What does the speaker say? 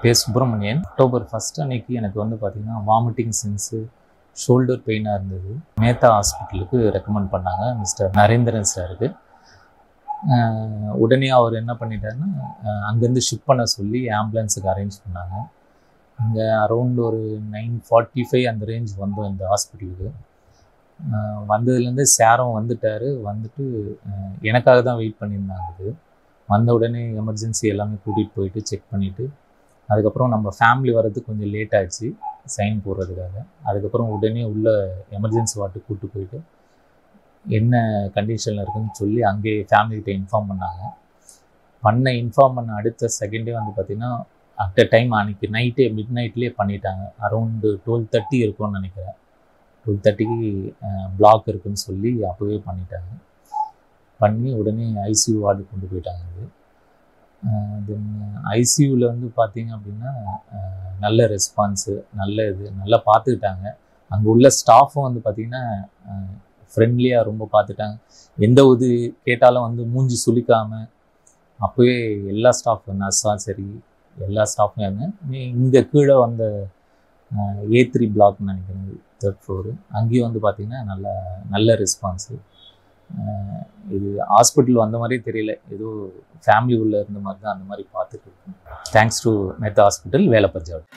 பேர் சுப்பிரமணியன். அக்டோபர் 1 அன்னைக்கு எனக்கு வந்து பார்த்தீங்கன்னா வாமிட்டிங் சென்ஸு, ஷோல்டர் பெயினாக இருந்தது. மேத்தா ஹாஸ்பிட்டலுக்கு ரெக்கமெண்ட் பண்ணாங்க மிஸ்டர் நரேந்திரன் சாருக்கு. உடனே அவர் என்ன பண்ணிட்டாருன்னா, அங்கேருந்து ஷிஃப்ட் பண்ண சொல்லி ஆம்புலன்ஸுக்கு அரேஞ்ச் பண்ணாங்க. இங்கே அரௌண்ட் ஒரு 9:45 அந்த ரேஞ்ச் வந்தோம் இந்த ஹாஸ்பிட்டலுக்கு. வந்ததுலேருந்து சாரும் வந்துட்டார். வந்துட்டு எனக்காக தான் வெயிட் பண்ணியிருந்தாங்க. இது வந்த உடனே எமர்ஜென்சி எல்லாமே கூட்டிகிட்டு போயிட்டு செக் பண்ணிவிட்டு, அதுக்கப்புறம் நம்ம ஃபேமிலி வர்றதுக்கு கொஞ்சம் லேட் ஆகிடுச்சு சைன் போடுறதுக்காக. அதுக்கப்புறம் உடனே உள்ள எமர்ஜென்சி வார்டுக்கு கூப்பிட்டு போயிட்டு என்ன கண்டிஷனில் இருக்குதுன்னு சொல்லி அங்கேயே ஃபேமிலிகிட்ட இன்ஃபார்ம் பண்ணாங்க. இன்ஃபார்ம் பண்ண அடுத்த செகண்டே வந்து பார்த்திங்கன்னா அட் அ டைம் அன்றைக்கி நைட்டே மிட் நைட்லேயே பண்ணிட்டாங்க. அரௌண்டு 12:30 இருக்கும்னு நினைக்கிறேன். 12:30க்கு பிளாக் இருக்குதுன்னு சொல்லி அப்போவே பண்ணிட்டாங்க. பண்ணி உடனே ஐசியூ வார்டு கொண்டு போயிட்டாங்க. தென் ஐசியூவில் வந்து பார்த்திங்க அப்படின்னா நல்ல ரெஸ்பான்ஸு, நல்லா பார்த்துக்கிட்டாங்க. அங்கே உள்ள ஸ்டாஃபும் வந்து பார்த்திங்கன்னா ஃப்ரெண்ட்லியாக ரொம்ப பார்த்துட்டாங்க. எந்த ஒரு கேட்டாலும் வந்து மூஞ்சி சுளிக்காமல் அப்போவே எல்லா ஸ்டாஃப் நர்ஸாக சரி எல்லா ஸ்டாஃபும் இருந்தேன். இங்கே கீழே வந்த A3 பிளாக்னு நினைக்கிறேன், 3rd floor. அங்கேயும் வந்து பார்த்திங்கன்னா நல்ல ரெஸ்பான்ஸு. இது ஹாஸ்பிட்டல் வந்த மாதிரியே தெரியல, ஏதோ ஃபேமிலி உள்ளே இருந்த மாதிரி தான் அந்த மாதிரி பார்த்துட்டு இருக்கோம். Thanks to Mehta hospital, Velappar George.